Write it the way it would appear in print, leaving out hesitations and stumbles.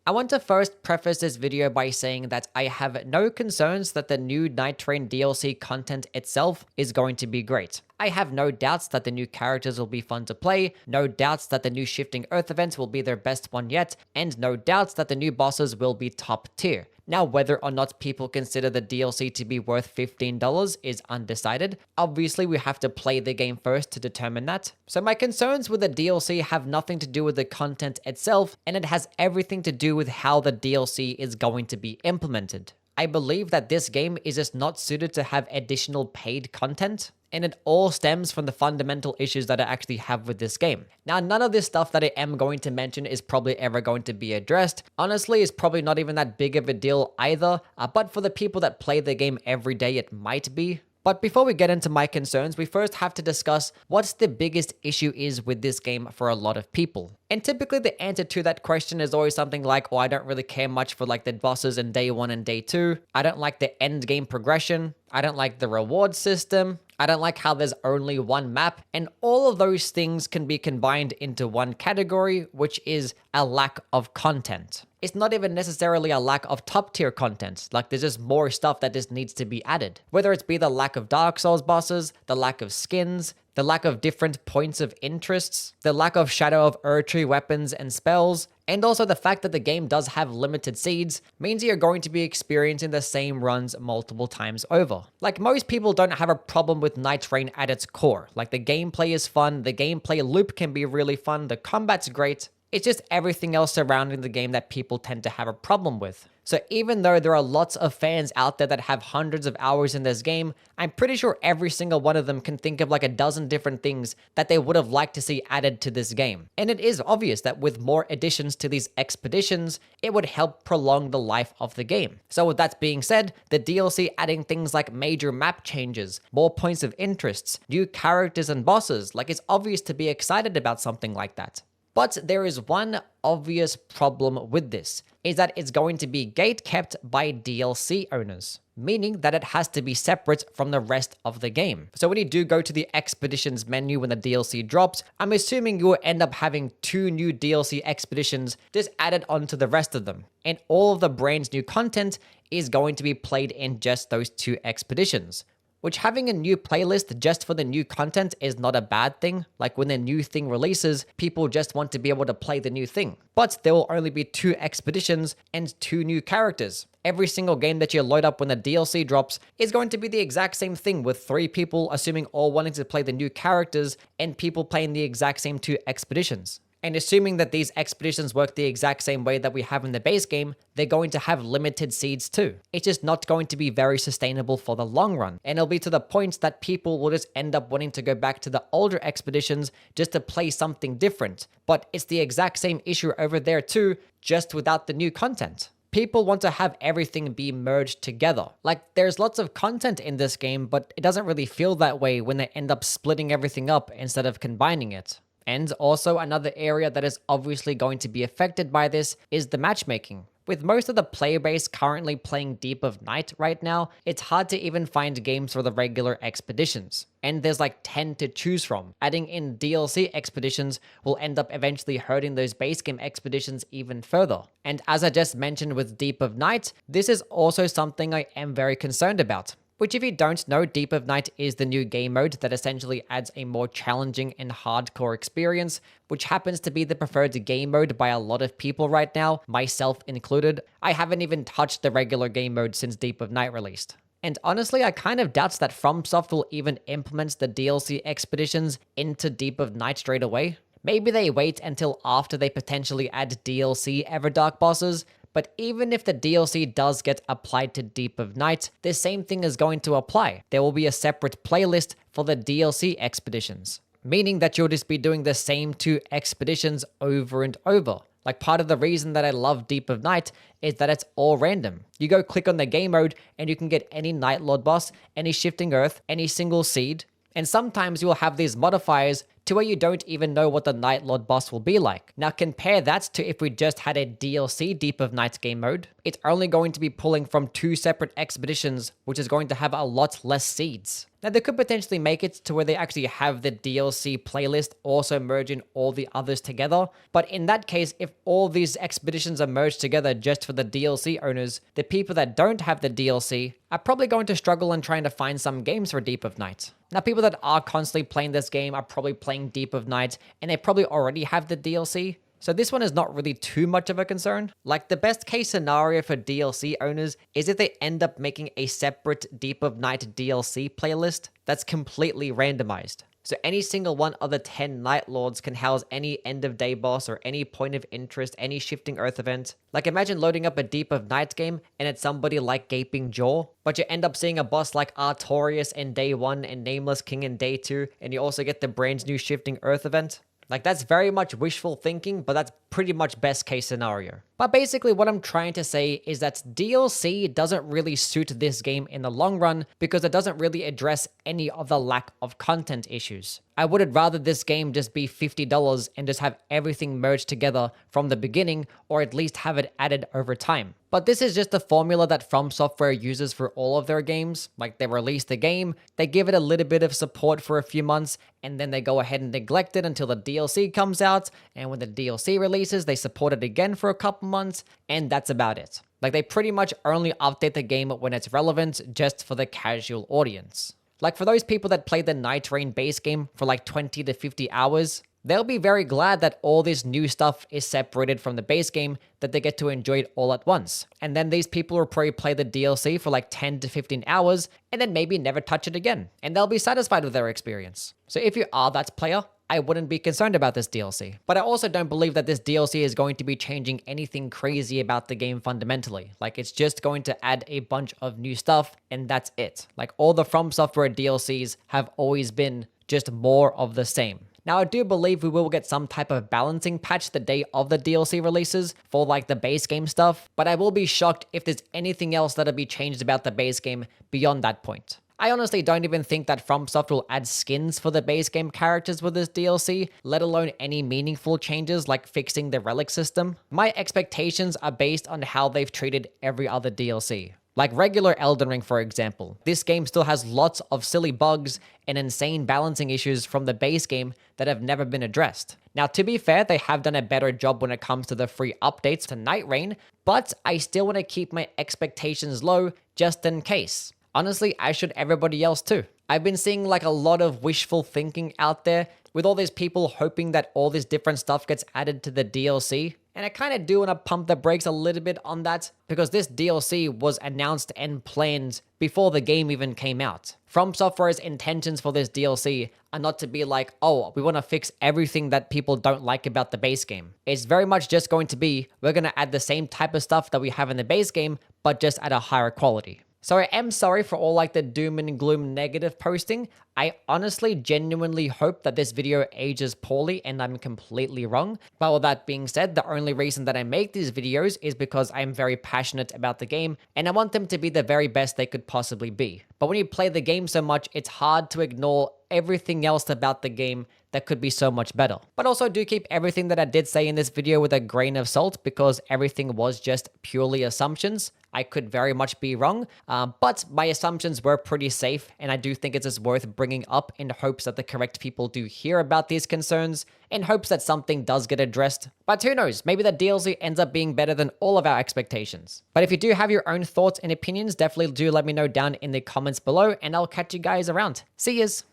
I want to first preface this video by saying that I have no concerns that the new Nightreign DLC content itself is going to be great. I have no doubts that the new characters will be fun to play, no doubts that the new Shifting Earth event will be their best one yet, and no doubts that the new bosses will be top tier. Now, whether or not people consider the DLC to be worth $15 is undecided. Obviously, we have to play the game first to determine that. So my concerns with the DLC have nothing to do with the content itself, and it has everything to do with how the DLC is going to be implemented. I believe that this game is just not suited to have additional paid content, and it all stems from the fundamental issues that I actually have with this game. Now, none of this stuff that I am going to mention is probably ever going to be addressed. Honestly, it's probably not even that big of a deal either, but for the people that play the game every day, it might be. But before we get into my concerns, we first have to discuss what the biggest issue is with this game for a lot of people. And typically the answer to that question is always something like, oh, I don't really care much for like the bosses in day 1 and day 2. I don't like the end game progression. I don't like the reward system. I don't like how there's only one map, and all of those things can be combined into one category, which is a lack of content. It's not even necessarily a lack of top tier content, like there's just more stuff that just needs to be added. Whether it's be the lack of Dark Souls bosses, the lack of skins, the lack of different points of interests, the lack of Shadow of Erdtree weapons and spells, and also the fact that the game does have limited seeds means you're going to be experiencing the same runs multiple times over. Like, most people don't have a problem with Nightreign at its core. Like, the gameplay is fun, the gameplay loop can be really fun, the combat's great. It's just everything else surrounding the game that people tend to have a problem with. So even though there are lots of fans out there that have hundreds of hours in this game, I'm pretty sure every single one of them can think of like a dozen different things that they would have liked to see added to this game. And it is obvious that with more additions to these expeditions, it would help prolong the life of the game. So with that being said, the DLC adding things like major map changes, more points of interests, new characters and bosses, like, it's obvious to be excited about something like that. But there is one obvious problem with this, is that it's going to be gate-kept by DLC owners, meaning that it has to be separate from the rest of the game. So when you do go to the expeditions menu when the DLC drops, I'm assuming you will end up having 2 new DLC expeditions just added onto the rest of them. And all of the brand new content is going to be played in just those 2 expeditions. Which, having a new playlist just for the new content is not a bad thing. Like, when a new thing releases, people just want to be able to play the new thing. But there will only be 2 expeditions and 2 new characters. Every single game that you load up when the DLC drops is going to be the exact same thing, with 3 people assuming all wanting to play the new characters and people playing the exact same 2 expeditions. And assuming that these expeditions work the exact same way that we have in the base game, they're going to have limited seeds too. It's just not going to be very sustainable for the long run. And it'll be to the point that people will just end up wanting to go back to the older expeditions just to play something different. But it's the exact same issue over there too, just without the new content. People want to have everything be merged together. Like, there's lots of content in this game, but it doesn't really feel that way when they end up splitting everything up instead of combining it. And also, another area that is obviously going to be affected by this is the matchmaking. With most of the player base currently playing Deep of Night right now, it's hard to even find games for the regular expeditions. And there's like 10 to choose from. Adding in DLC expeditions will end up eventually hurting those base game expeditions even further. And as I just mentioned with Deep of Night, this is also something I am very concerned about. Which, if you don't know, Deep of Night is the new game mode that essentially adds a more challenging and hardcore experience, which happens to be the preferred game mode by a lot of people right now, myself included. I haven't even touched the regular game mode since Deep of Night released. And honestly, I kind of doubt that FromSoft will even implement the DLC expeditions into Deep of Night straight away. Maybe they wait until after they potentially add DLC Everdark bosses. But even if the DLC does get applied to Deep of Night, the same thing is going to apply. There will be a separate playlist for the DLC expeditions, meaning that you'll just be doing the same 2 expeditions over and over. Like, part of the reason that I love Deep of Night is that it's all random. You go click on the game mode and you can get any Night Lord boss, any Shifting Earth, any single seed, and sometimes you will have these modifiers to where you don't even know what the Night Lord boss will be like. Now compare that to if we just had a DLC Deep of Night game mode. It's only going to be pulling from 2 separate expeditions, which is going to have a lot less seeds. Now, they could potentially make it to where they actually have the DLC playlist also merge in all the others together. But in that case, if all these expeditions are merged together just for the DLC owners, the people that don't have the DLC are probably going to struggle in trying to find some games for Deep of Night. Now, people that are constantly playing this game are probably playing Deep of Night, and they probably already have the DLC. So this one is not really too much of a concern. Like, the best case scenario for DLC owners is if they end up making a separate Deep of Night DLC playlist that's completely randomized. So any single one of the 10 Night Lords can house any end of day boss or any point of interest, any shifting earth event. Like, imagine loading up a Deep of Night game and it's somebody like Gaping Jaw, but you end up seeing a boss like Artorias in day 1 and Nameless King in day 2, and you also get the brand new shifting earth event. Like, that's very much wishful thinking, but that's pretty much best case scenario. But basically what I'm trying to say is that DLC doesn't really suit this game in the long run because it doesn't really address any of the lack of content issues. I would rather this game just be $50 and just have everything merged together from the beginning, or at least have it added over time. But this is just the formula that From Software uses for all of their games. Like, they release the game, they give it a little bit of support for a few months, and then they go ahead and neglect it until the DLC comes out, and when the DLC releases, they support it again for a couple months, and that's about it. Like, they pretty much only update the game when it's relevant, just for the casual audience. Like, for those people that play the Nightreign base game for like 20 to 50 hours, they'll be very glad that all this new stuff is separated from the base game, that they get to enjoy it all at once. And then these people will probably play the DLC for like 10 to 15 hours, and then maybe never touch it again. And they'll be satisfied with their experience. So if you are that player, I wouldn't be concerned about this DLC. But I also don't believe that this DLC is going to be changing anything crazy about the game fundamentally. Like, it's just going to add a bunch of new stuff, and that's it. Like, all the From Software DLCs have always been just more of the same. Now, I do believe we will get some type of balancing patch the day of the DLC releases for like the base game stuff, but I will be shocked if there's anything else that'll be changed about the base game beyond that point. I honestly don't even think that FromSoft will add skins for the base game characters with this DLC, let alone any meaningful changes like fixing the relic system. My expectations are based on how they've treated every other DLC. Like regular Elden Ring, for example. This game still has lots of silly bugs and insane balancing issues from the base game that have never been addressed. Now, to be fair, they have done a better job when it comes to the free updates to Nightreign, but I still want to keep my expectations low just in case. Honestly, as should everybody else too. I've been seeing like a lot of wishful thinking out there with all these people hoping that all this different stuff gets added to the DLC. And I kind of do want to pump the brakes a little bit on that because this DLC was announced and planned before the game even came out. From Software's intentions for this DLC are not to be like, oh, we want to fix everything that people don't like about the base game. It's very much just going to be, we're going to add the same type of stuff that we have in the base game, but just at a higher quality. So I am sorry for all like the doom and gloom negative posting. I honestly genuinely hope that this video ages poorly and I'm completely wrong. But with that being said, the only reason that I make these videos is because I'm very passionate about the game and I want them to be the very best they could possibly be. But when you play the game so much, it's hard to ignore everything else about the game that could be so much better. But also do keep everything that I did say in this video with a grain of salt because everything was just purely assumptions. I could very much be wrong, but my assumptions were pretty safe, and I do think it's just worth bringing up in hopes that the correct people do hear about these concerns, in hopes that something does get addressed. But who knows, maybe the DLC ends up being better than all of our expectations. But if you do have your own thoughts and opinions, definitely do let me know down in the comments below, and I'll catch you guys around. See yas!